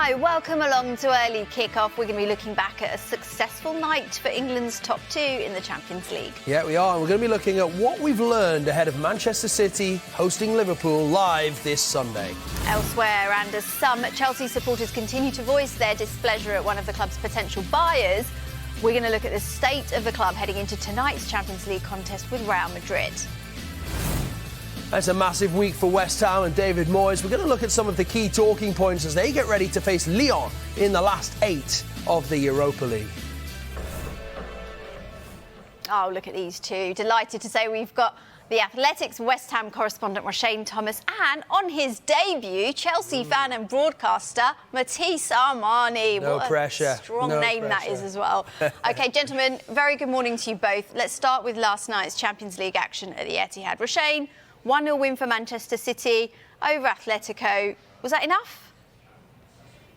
Hi, welcome along to Early Kickoff. We're going to be looking back at a successful night for England's top two in the Champions League. Yeah, we are. And we're going to be looking at what we've learned ahead of Manchester City hosting Liverpool live this Sunday. Elsewhere, and as some Chelsea supporters continue to voice their displeasure at one of the club's potential buyers, we're going to look at the state of the club heading into tonight's Champions League contest with Real Madrid. It's a massive week for West Ham and David Moyes. We're going to look at some of the key talking points as they get ready to face Lyon in the last 8 of the Europa League. Oh, look at these two. Delighted to say we've got the Athletic's West Ham correspondent, Roshane Thomas, and on his debut, Chelsea fan and broadcaster, Matisse Armani. No what pressure. A strong name that is as well. OK, gentlemen, very good morning to you both. Let's start with last night's Champions League action at the Etihad. Roshane, 1-0 win for Manchester City over Atletico. Was that enough?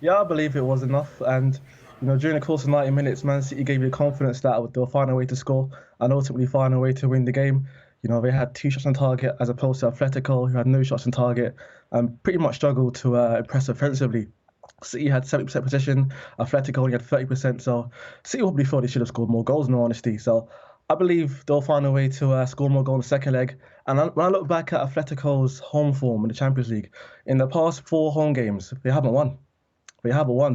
Yeah, I believe it was enough. And, you know, during the course of 90 minutes, Man City gave you the confidence that they'll find a way to score and ultimately find a way to win the game. You know, they had 2 shots on target as opposed to Atletico, who had no shots on target and pretty much struggled to impress offensively. City had 70% possession, Atletico only had 30%. So City probably thought they should have scored more goals, in all honesty. So I believe they'll find a way to score more goals in the second leg. And when I look back at Atletico's home form in the Champions League, in the past 4 home games, they haven't won.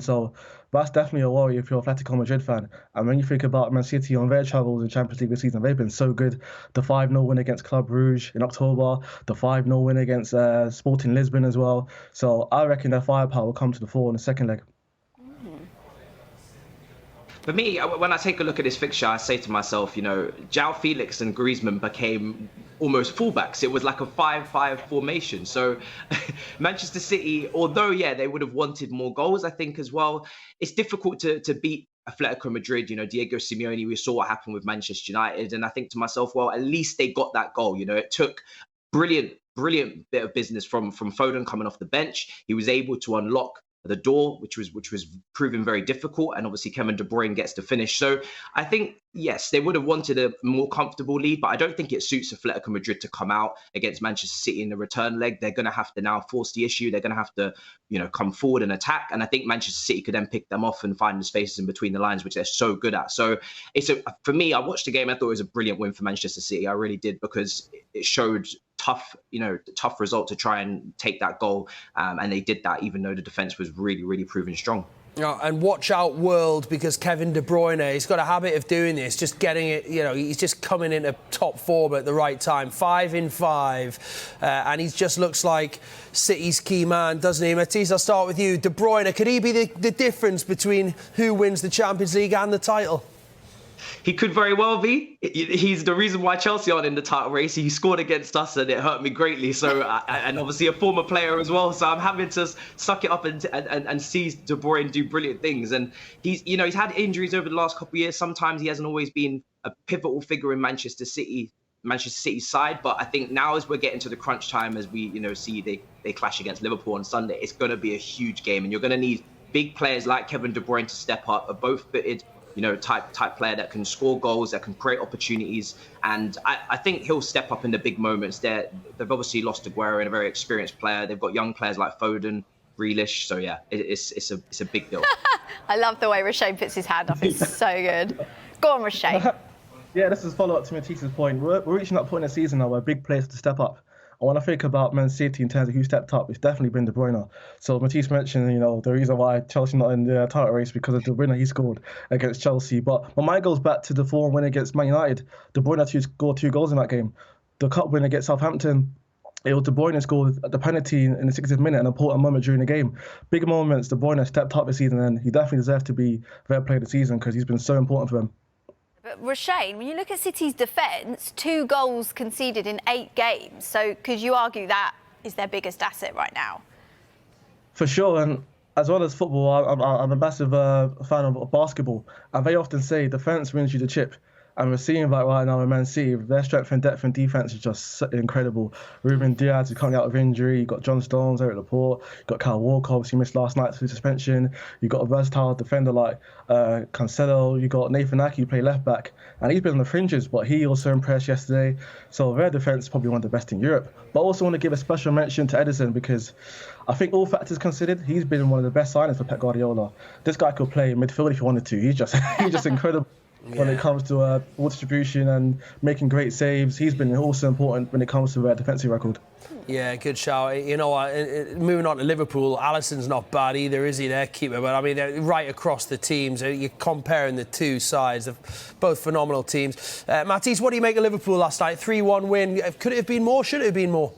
So that's definitely a worry if you're a Atletico Madrid fan. And when you think about Man City on their travels in Champions League this season, they've been so good. The 5-0 win against Club Brugge in October, the 5-0 win against Sporting Lisbon as well. So I reckon their firepower will come to the fore in the second leg. For me, when I take a look at this fixture, I say to myself, you know, João Felix and Griezmann became almost fullbacks. It was like a 5-5 formation. So Manchester City, although, yeah, they would have wanted more goals, I think as well, it's difficult to beat Atletico Madrid. You know, Diego Simeone, we saw what happened with Manchester United. And I think to myself, well, at least they got that goal. You know, it took brilliant bit of business from Foden coming off the bench. He was able to unlock the door, which was proven very difficult, and obviously Kevin De Bruyne gets to finish. So I think, yes, they would have wanted a more comfortable lead, but I don't think it suits Atletico Madrid to come out against Manchester City in the return leg. They're going to have to now force the issue. They're going to have to, you know, come forward and attack. And I think Manchester City could then pick them off and find the spaces in between the lines, which they're so good at. So for me, I watched the game. I thought it was a brilliant win for Manchester City. I really did, because it showed tough result to try and take that goal. And they did that, even though the defense was really proving strong. And watch out, world, because Kevin De Bruyne, he's got a habit of doing this, just getting it, you know, he's just coming into top form at the right time. 5 in 5. And he just looks like City's key man, doesn't he? Matisse, I'll start with you. De Bruyne, could he be the difference between who wins the Champions League and the title? He could very well be. He's the reason why Chelsea aren't in the title race. He scored against us and it hurt me greatly. So, and obviously a former player as well. So I'm having to suck it up and see De Bruyne do brilliant things. And he's had injuries over the last couple of years. Sometimes he hasn't always been a pivotal figure in Manchester City's side. But I think now, as we're getting to the crunch time, as we see they clash against Liverpool on Sunday, it's going to be a huge game, and you're going to need big players like Kevin De Bruyne to step up, a both-footed, type player that can score goals, that can create opportunities. And I think he'll step up in the big moments. They've obviously lost Aguero, and a very experienced player. They've got young players like Foden, Grealish. So yeah, it's a big deal. I love the way Roshane puts his hand up. It's so good. Go on, Roshane. Yeah, this is follow-up to Matisse's point. We're reaching that point in the season now where big players have to step up. And when I think about Man City in terms of who stepped up, it's definitely been De Bruyne. So Matisse mentioned, the reason why Chelsea not in the title race because of De Bruyne. He scored against Chelsea. But my mind goes back to the 4-1 win against Man United. De Bruyne actually scored 2 goals in that game. The cup win against Southampton, it was De Bruyne scored the penalty in the 60th minute, an important moment during the game. Big moments, De Bruyne stepped up this season, and he definitely deserves to be their player of the season because he's been so important for them. But Roshane, when you look at City's defence, 2 goals conceded in 8 games. So could you argue that is their biggest asset right now? For sure, and as well as football, I'm a massive fan of basketball. And they often say defence wins you the chip. And we're seeing that right now with Man City. Their strength and depth and defense is just incredible. Ruben Diaz is coming out of injury. You've got John Stones, Eric Laporte. You've got Kyle Walker, obviously missed last night through suspension. You've got a versatile defender like Cancelo. You've got Nathan Ake, who play left back. And he's been on the fringes, but he also impressed yesterday. So their defense is probably one of the best in Europe. But I also want to give a special mention to Ederson because I think all factors considered, he's been one of the best signings for Pep Guardiola. This guy could play midfield if he wanted to. He's just incredible. Yeah. When it comes to ball distribution and making great saves. He's been also important when it comes to their defensive record. Yeah, good shout. You know what, moving on to Liverpool, Alisson's not bad either, is he, their keeper? But I mean, they're right across the teams. You're comparing the two sides of both phenomenal teams. Matisse, what do you make of Liverpool last night? 3-1 win. Could it have been more? Should it have been more?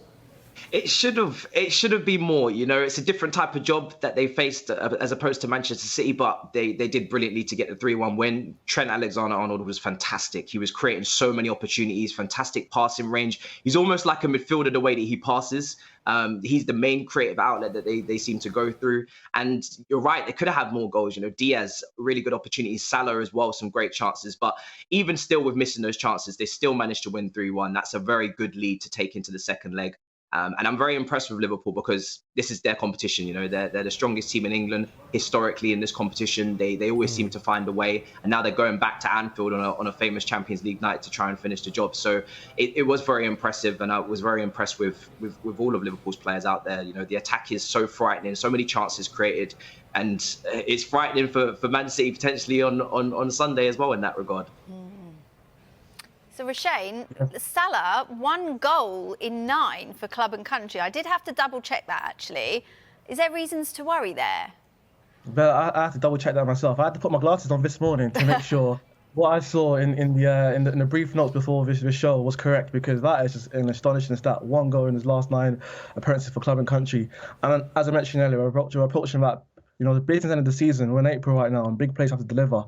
It should have been more. You know, it's a different type of job that they faced as opposed to Manchester City, but they did brilliantly to get the 3-1 win. Trent Alexander-Arnold was fantastic. He was creating so many opportunities, fantastic passing range. He's almost like a midfielder the way that he passes. He's the main creative outlet that they seem to go through. And you're right, they could have had more goals. You know, Diaz, really good opportunities. Salah as well, some great chances. But even still with missing those chances, they still managed to win 3-1. That's a very good lead to take into the second leg. And I'm very impressed with Liverpool because this is their competition. You know, they're the strongest team in England historically in this competition. They always seem to find a way. And now they're going back to Anfield on a famous Champions League night to try and finish the job. So it was very impressive. And I was very impressed with all of Liverpool's players out there. You know, the attack is so frightening, so many chances created. And it's frightening for Man City potentially on Sunday as well in that regard. So, Roshane, Salah, 1 goal in 9 for club and country. I did have to double-check that, actually. Is there reasons to worry there? But I had to double-check that myself. I had to put my glasses on this morning to make sure what I saw in the brief notes before this show was correct, because that is just an astonishing stat. 1 goal in his last 9 appearances for club and country. And as I mentioned earlier, we're approaching that, you know, the business end of the season. We're in April right now, and big players have to deliver.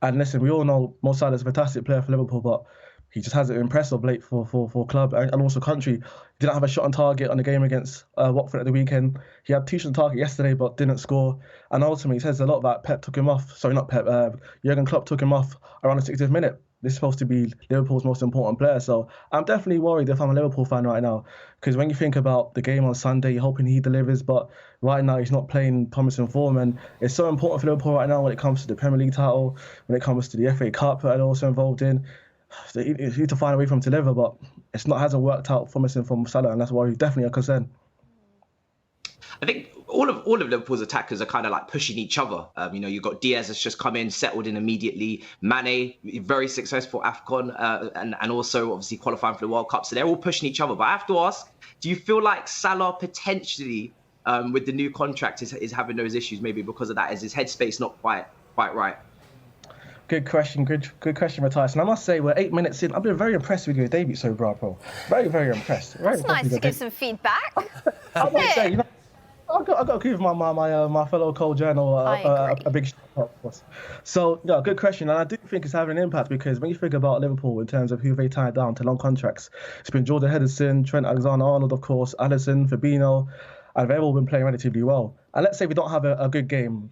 And listen, we all know Mo Salah is a fantastic player for Liverpool, but he just hasn't impressed of late for club and also country. He didn't have a shot on target on the game against Watford at the weekend. He had 2 shots on target yesterday but didn't score. And ultimately, he says a lot that Pep took him off. Sorry, not Pep. Jurgen Klopp took him off around the 60th minute. This is supposed to be Liverpool's most important player. So I'm definitely worried if I'm a Liverpool fan right now. Because when you think about the game on Sunday, you're hoping he delivers. But right now, he's not playing promising form. And it's so important for Liverpool right now when it comes to the Premier League title, when it comes to the FA Cup that they're also involved in. They need to find a way for him to deliver, but hasn't worked out promising from Salah, and that's why he's definitely a concern. I think all of Liverpool's attackers are kind of like pushing each other. You know, you've got Diaz that's just come in, settled in immediately. Mane, very successful AFCON, and also obviously qualifying for the World Cup. So they're all pushing each other. But I have to ask, do you feel like Salah potentially, with the new contract, is having those issues maybe because of that? Is his headspace not quite right? Good question, Matthias. And I must say, we're 8 minutes in. I've been very impressed with your debut so far, bro. Very, very impressed. That's nice to give some feedback. I must say, you know, I've got to give my fellow co-journal a big shout out, of course. So, yeah, good question. And I do think it's having an impact because when you think about Liverpool in terms of who they tied down to long contracts, it's been Jordan Henderson, Trent Alexander-Arnold, of course, Alisson, Fabinho, and they've all been playing relatively well. And let's say we don't have a good game.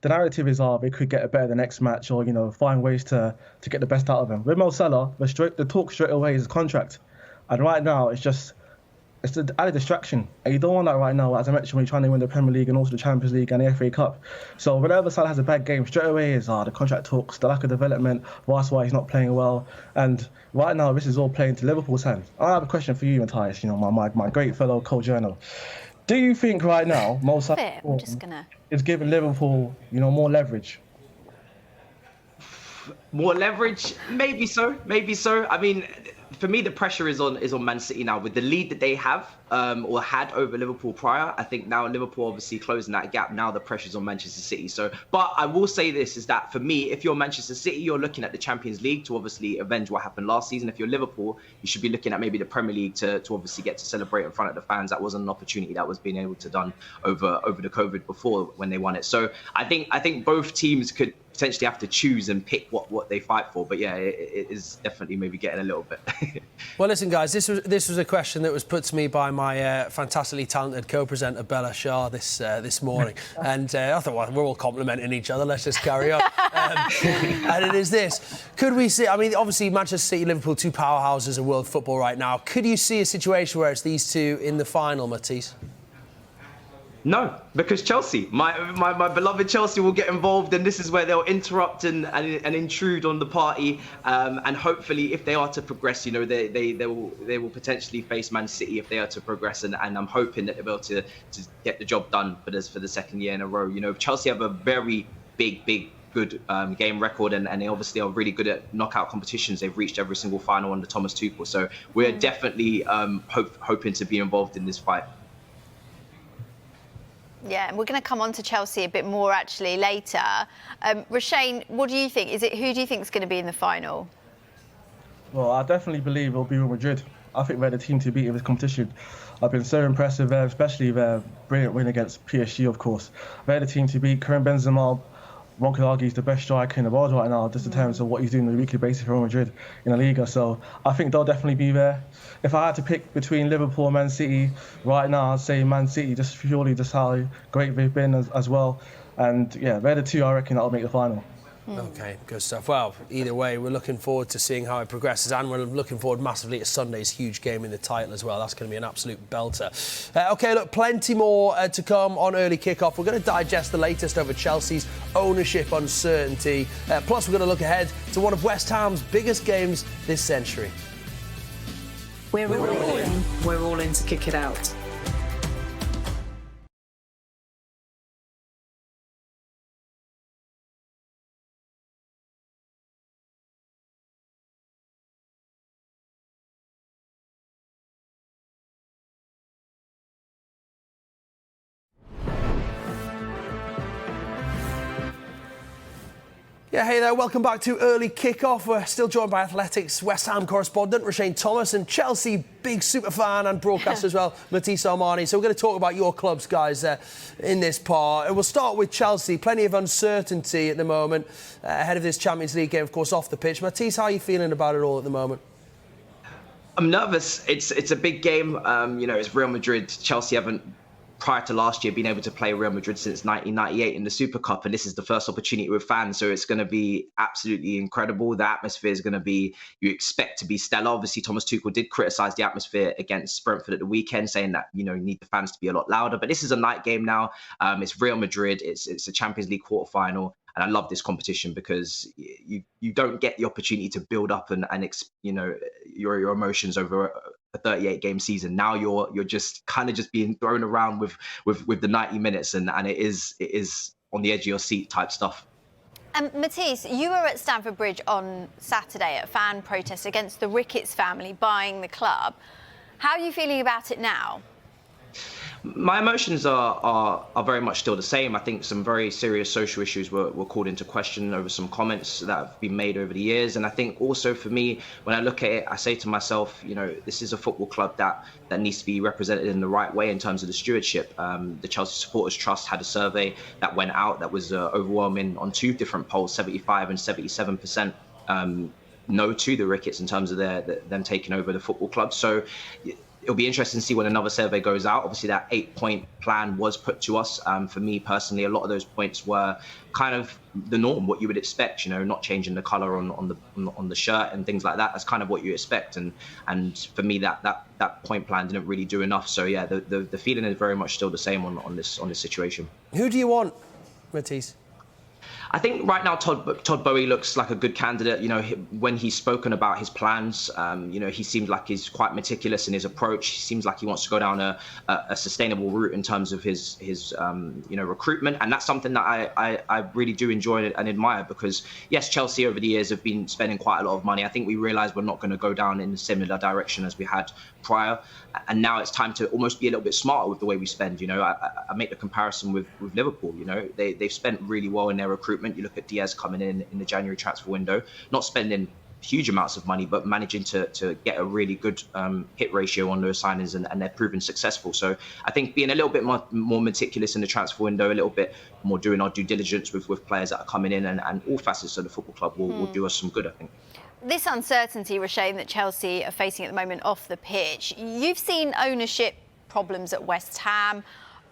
The narrative is, they could get it better the next match, or, you know, find ways to get the best out of him. With Mo Salah, the talk straight away is his contract. And right now, it's the added distraction. And you don't want that right now, as I mentioned, when you're trying to win the Premier League and also the Champions League and the FA Cup. So whenever Salah has a bad game, straight away is the contract talks, the lack of development, that's why he's not playing well. And right now, this is all playing to Liverpool's hands. I have a question for you, Matthias, you know, my great fellow co-journal. Do you think right now Mo Salah is giving Liverpool, you know, more leverage? More leverage? Maybe so. I mean, for me, the pressure is on Man City now with the lead that they have or had over Liverpool prior. I think now Liverpool obviously closing that gap. Now the pressure's on Manchester City. So, but I will say this is that for me, if you're Manchester City, you're looking at the Champions League to obviously avenge what happened last season. If you're Liverpool, you should be looking at maybe the Premier League to obviously get to celebrate in front of the fans. That wasn't an opportunity that was being able to done over the COVID before when they won it. So I think both teams could potentially have to choose and pick what they fight for. But yeah, it is definitely maybe getting a little bit Well, listen, guys, this was a question that was put to me by my fantastically talented co-presenter Bella Shah this morning, and I thought, well, we're all complimenting each other. Let's just carry on. And it is this: could we see? I mean, obviously, Manchester City, Liverpool, two powerhouses of world football right now. Could you see a situation where it's these two in the final, Matisse? No, because Chelsea, my beloved Chelsea, will get involved, and this is where they'll interrupt and intrude on the party. And hopefully, if they are to progress, you know, they will potentially face Man City if they are to progress. And I'm hoping that they'll be able to get the job done for the second year in a row. You know, Chelsea have a very good game record, and they obviously are really good at knockout competitions. They've reached every single final under Thomas Tuchel. So we're definitely hoping to be involved in this fight. Yeah, and we're going to come on to Chelsea a bit more actually later. Roshane, what do you think? Who do you think is going to be in the final? Well, I definitely believe it'll be Real Madrid. I think they're the team to beat in this competition. I've been so impressed with them, especially their brilliant win against PSG, of course. They're the team to beat. Karim Benzema, one could argue, he's the best striker in the world right now, just in terms of what he's doing on a weekly basis for Real Madrid in La Liga. So I think they'll definitely be there. If I had to pick between Liverpool and Man City right now, I'd say Man City, just purely just how great they've been as well. And yeah, they're the two I reckon that'll make the final. OK, good stuff. Well, either way, we're looking forward to seeing how it progresses, and we're looking forward massively to Sunday's huge game in the title as well. That's going to be an absolute belter. OK, look, plenty more to come on early kickoff. We're going to digest the latest over Chelsea's ownership uncertainty. Plus, we're going to look ahead to one of West Ham's biggest games this century. We're all in to kick it out. Yeah, hey there, welcome back to Early Kickoff. We're still joined by Athletics West Ham correspondent Roshane Thomas and Chelsea big super fan and broadcaster as well, Matisse Armani. So we're going to talk about your clubs, guys, in this part. And we'll start with Chelsea. Plenty of uncertainty at the moment ahead of this Champions League game, of course, off the pitch. Matisse, how are you feeling about it all at the moment? I'm nervous. It's a big game. You know, it's Real Madrid. Chelsea haven't, prior to last year, been able to play Real Madrid since 1998 in the Super Cup, and this is the first opportunity with fans, so it's going to be absolutely incredible. The atmosphere is going to be, you expect to be stellar. Obviously, Thomas Tuchel did criticise the atmosphere against Brentford at the weekend, saying that, you know, you need the fans to be a lot louder, but this is a night game now. It's Real Madrid, it's a Champions League quarter-final, and I love this competition because you don't get the opportunity to build up and you know, your emotions over a 38-game season. Now you're just kind of just being thrown around with the 90 minutes, and it is on the edge of your seat type stuff. Matisse, you were at Stamford Bridge on Saturday at a fan protest against the Ricketts family buying the club. How are you feeling about it now? My emotions are very much still the same. I think some very serious social issues were called into question over some comments that have been made over the years. And I think also for me, when I look at it, I say to myself, you know, this is a football club that needs to be represented in the right way in terms of the stewardship. The Chelsea Supporters Trust had a survey that went out that was overwhelming on two different polls, 75 and 77%. No to the Ricketts in terms of them taking over the football club. So it'll be interesting to see when another survey goes out. Obviously, that 8-point plan was put to us. For me personally, a lot of those points were kind of the norm, what you would expect. You know, not changing the colour on the shirt and things like that. That's kind of what you expect. And for me, that point plan didn't really do enough. So yeah, the feeling is very much still the same on this situation. Who do you want, Matisse? I think right now Todd Boehly looks like a good candidate. You know, when he's spoken about his plans, you know, he seems like he's quite meticulous in his approach. He seems like he wants to go down a sustainable route in terms of his you know, recruitment, and that's something that I really do enjoy and admire, because yes, Chelsea over the years have been spending quite a lot of money. I think we realised we're not going to go down in a similar direction as we had prior, and now it's time to almost be a little bit smarter with the way we spend. You know, I make the comparison with Liverpool. You know, they've spent really well in their recruitment. You look at Diaz coming in the January transfer window, not spending huge amounts of money, but managing to get a really good hit ratio on those signings, and they're proven successful. So I think being a little bit more meticulous in the transfer window, a little bit more doing our due diligence with players that are coming in, and all facets of the football club will do us some good, I think. This uncertainty, Roshane, that Chelsea are facing at the moment off the pitch, you've seen ownership problems at West Ham.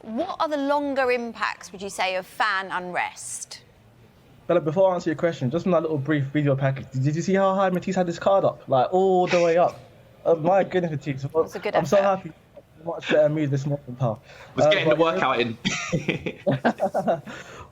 What are the longer impacts, would you say, of fan unrest? But before I answer your question, just from that little brief video package, did you see how high Matisse had his card up? Like, all the way up. Oh, my goodness, Matisse. That's a good I'm so effort. happy. Much better mood this morning, pal. Was getting the workout in.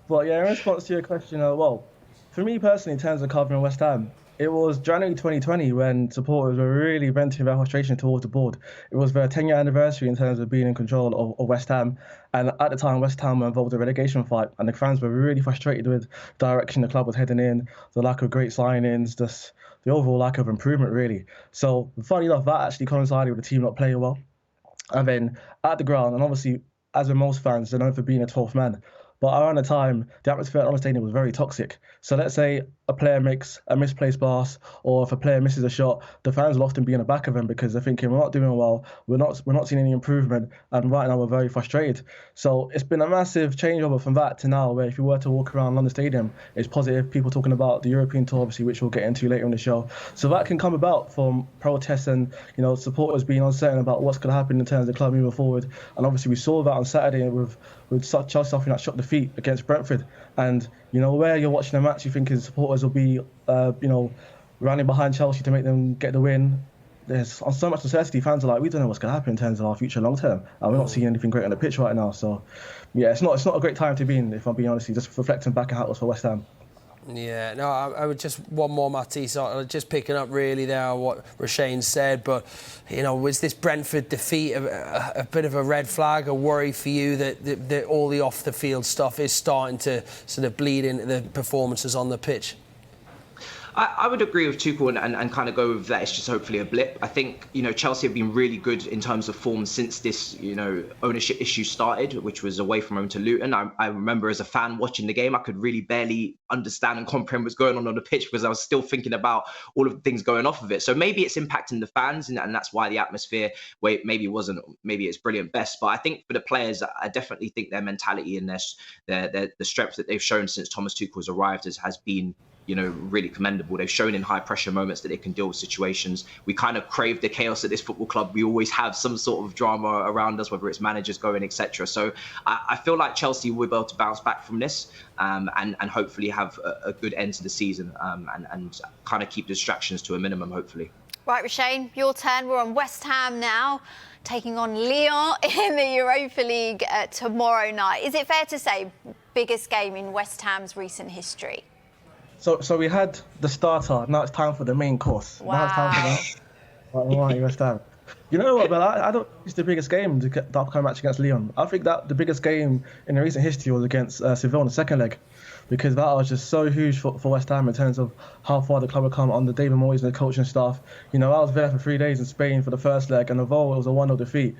But yeah, in response to your question, well, for me personally, in terms of covering West Ham, it was January 2020 when supporters were really venting their frustration towards the board. It was their 10-year anniversary in terms of being in control of West Ham. And at the time, West Ham were involved in a relegation fight. And the fans were really frustrated with the direction the club was heading in, the lack of great signings, just the overall lack of improvement, really. So, funny enough, that actually coincided with the team not playing well. And then at the ground, and obviously, as with most fans, they're known for being a 12th man. But around the time, the atmosphere at the stadium was very toxic. So let's say a player makes a misplaced pass, or if a player misses a shot, the fans will often be in the back of them because they're thinking we're not doing well, we're not seeing any improvement, and right now we're very frustrated. So it's been a massive changeover from that to now, where if you were to walk around London Stadium, it's positive. People talking about the European tour, obviously, which we'll get into later in the show. So that can come about from protests and supporters being uncertain about what's going to happen in terms of the club moving forward. And obviously we saw that on Saturday with Chelsea suffering that shock defeat against Brentford. And where you're watching a match, you think his supporters will be rallying behind Chelsea to make them get the win. There's on so much uncertainty. Fans are like, we don't know what's going to happen in terms of our future long term, and we're not seeing anything great on the pitch right now. So yeah, it's not a great time to be in, if I'm being honest. Just reflecting back on how it was for West Ham. Yeah, no, I would just one more, Matisse, just picking up really there on what Roshane said, but was this Brentford defeat a bit of a red flag, a worry for you that all the off the field stuff is starting to sort of bleed into the performances on the pitch? I would agree with Tuchel and kind of go with that. It's just hopefully a blip. I think, Chelsea have been really good in terms of form since this, ownership issue started, which was away from home to Luton. I remember as a fan watching the game, I could really barely understand and comprehend what's going on the pitch because I was still thinking about all of the things going off of it. So maybe it's impacting the fans and that's why the atmosphere, maybe it's brilliant best. But I think for the players, I definitely think their mentality and the strength that they've shown since Thomas Tuchel has arrived has been really commendable. They've shown in high pressure moments that they can deal with situations. We kind of crave the chaos at this football club. We always have some sort of drama around us, whether it's managers going, etc. So I feel like Chelsea will be able to bounce back from this and hopefully have a good end to the season and kind of keep distractions to a minimum, hopefully. Right, Roshane, your turn. We're on West Ham now, taking on Lyon in the Europa League tomorrow night. Is it fair to say biggest game in West Ham's recent history? So we had the starter. Now it's time for the main course. Wow. Now it's time for that. Right, West Ham. You know what, but I don't think it's the biggest game to get the upcoming match against Lyon. I think that the biggest game in the recent history was against Seville in the second leg, because that was just so huge for West Ham in terms of how far the club had come under David Moyes and the coaching staff. I was there for 3 days in Spain for the first leg, and although it was a 1-0 defeat,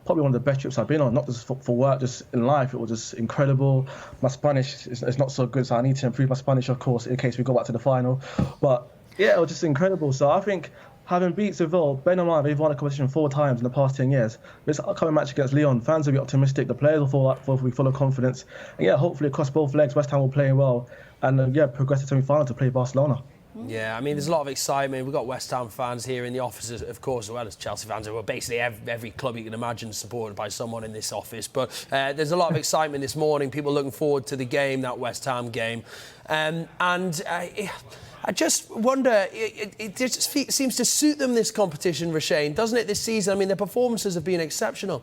probably one of the best trips I've been on, not just for work, just in life. It was just incredible. My Spanish is not so good, so I need to improve my Spanish, of course, in case we go back to the final. But yeah, it was just incredible. So I think having beat Seville, bear in mind they've won a competition 4 times in the past 10 years. This upcoming match against Lyon, fans will be optimistic, the players will be full of confidence. And yeah, hopefully across both legs, West Ham will play well and progress to semi-final to play Barcelona. Yeah, I mean, there's a lot of excitement. We've got West Ham fans here in the office, of course, as well as Chelsea fans. Well, basically every club you can imagine supported by someone in this office. But there's a lot of excitement this morning. People looking forward to the game, that West Ham game. I just wonder, it just seems to suit them, this competition, Roshane, doesn't it, this season? I mean, their performances have been exceptional.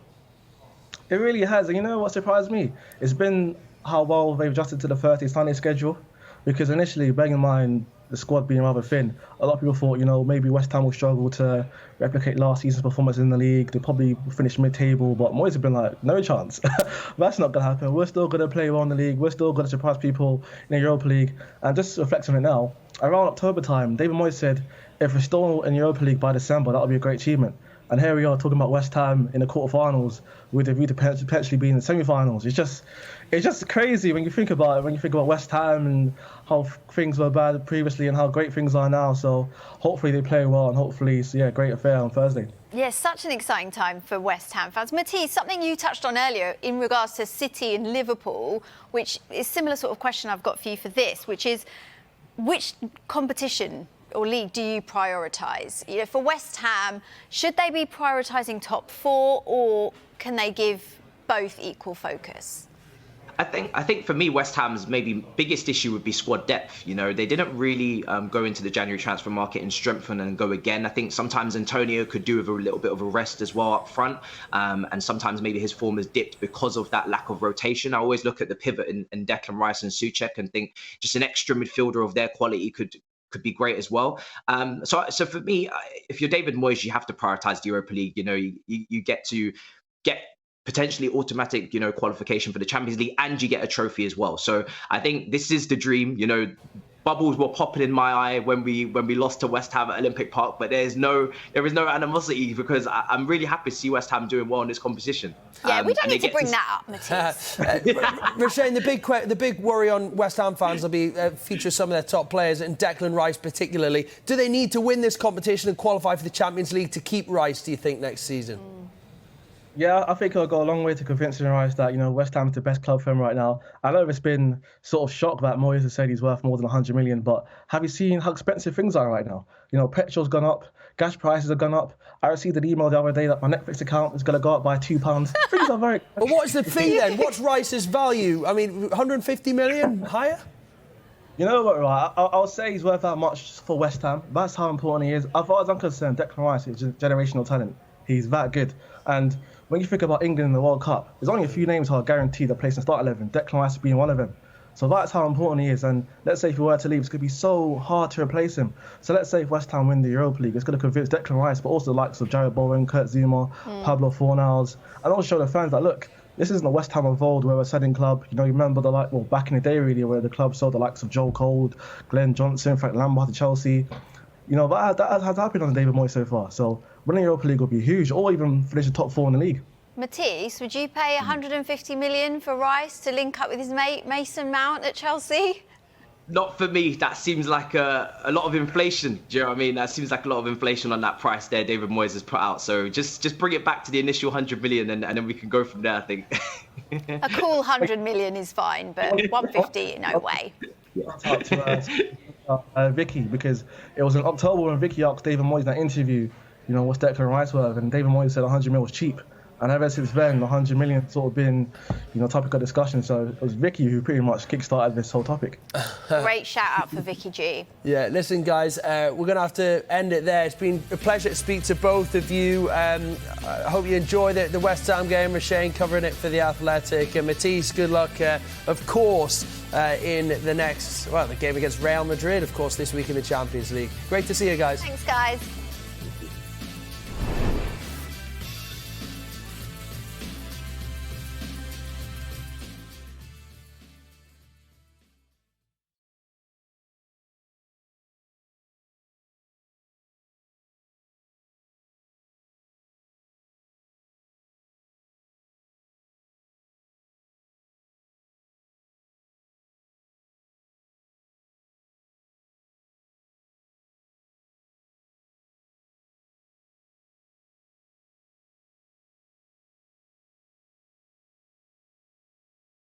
It really has. And you know what surprised me? It's been how well they've adjusted to the 30 Sunday schedule. Because initially, bearing in mind the squad being rather thin, a lot of people thought, maybe West Ham will struggle to replicate last season's performance in the league. They'll probably finish mid-table, but Moyes have been like, no chance. That's not going to happen. We're still going to play well in the league. We're still going to surprise people in the Europa League. And just reflecting on it now, around October time, David Moyes said, if we're still in the Europa League by December, that would be a great achievement. And here we are talking about West Ham in the quarterfinals with a view to potentially being in the semi-finals. It's just crazy when you think about it, when you think about West Ham and how things were bad previously and how great things are now. So hopefully they play well and hopefully it's a great affair on Thursday. Yeah, such an exciting time for West Ham fans. Matisse, something you touched on earlier in regards to City and Liverpool, which is a similar sort of question I've got for you for this, which is which competition or league do you prioritise? You know, for West Ham, should they be prioritising top 4, or can they give both equal focus? I think for me, West Ham's maybe biggest issue would be squad depth. You know, they didn't really go into the January transfer market and strengthen and go again. I think sometimes Antonio could do with a little bit of a rest as well up front. And sometimes maybe his form has dipped because of that lack of rotation. I always look at the pivot in Declan Rice and Souček and think just an extra midfielder of their quality could be great as well. So for me, if you're David Moyes, you have to prioritise the Europa League. You know, you get potentially automatic, qualification for the Champions League, and you get a trophy as well. So I think this is the dream. You know, bubbles were popping in my eye when we lost to West Ham at Olympic Park, but there is no animosity, because I'm really happy to see West Ham doing well in this competition. Yeah, we don't need to bring that up, Matthias. Roshane, the big worry on West Ham fans will be feature some of their top players, and Declan Rice particularly. Do they need to win this competition and qualify for the Champions League to keep Rice, do you think, next season? Yeah, I think it'll go a long way to convincing Rice that, West Ham's the best club for him right now. I know it's been sort of shocked that Moyes has said he's worth more than 100 million, but have you seen how expensive things are right now? Petrol's gone up, gas prices have gone up. I received an email the other day that my Netflix account is going to go up by £2. Things are very... But what's the fee then? What's Rice's value? I mean, 150 million higher? You know what, right? I'll say he's worth that much for West Ham. That's how important he is. As far as I'm concerned, Declan Rice is just generational talent. He's that good. And when you think about England in the World Cup, there's only a few names who are guaranteed a place in start 11, Declan Rice being one of them. So that's how important he is. And let's say if he were to leave, it's going to be so hard to replace him. So let's say if West Ham win the Europa League, it's going to convince Declan Rice, but also the likes of Jared Bowen, Kurt Zouma, Pablo Fornals, and also show the fans that, look, this isn't the West Ham of old where we're a selling club. You remember back in the day really, where the club sold the likes of Joel Cold, Glenn Johnson, Frank Lampard to Chelsea. That has happened on David Moyes so far. So winning the Europa League would be huge, or even finish the top 4 in the league. Matthias, would you pay 150 million for Rice to link up with his mate Mason Mount at Chelsea? Not for me. That seems like a lot of inflation. Do you know what I mean? That seems like a lot of inflation on that price there David Moyes has put out. So just bring it back to the initial 100 million and then we can go from there, I think. A cool 100 million is fine, but 150, no way. Vicky, because it was in October when Vicky asked David Moyes in that interview, what's Declan Rice worth? And David Moyes said 100 mil was cheap. And ever since then, 100 million sort of been, topic of discussion. So it was Vicky who pretty much kick-started this whole topic. Great shout-out for Vicky G. Yeah, listen, guys, we're going to have to end it there. It's been a pleasure to speak to both of you. I hope you enjoy the West Ham game. Roshane covering it for the Athletic. And Matthias, good luck, of course, in the game against Real Madrid, of course, this week in the Champions League. Great to see you guys. Thanks, guys.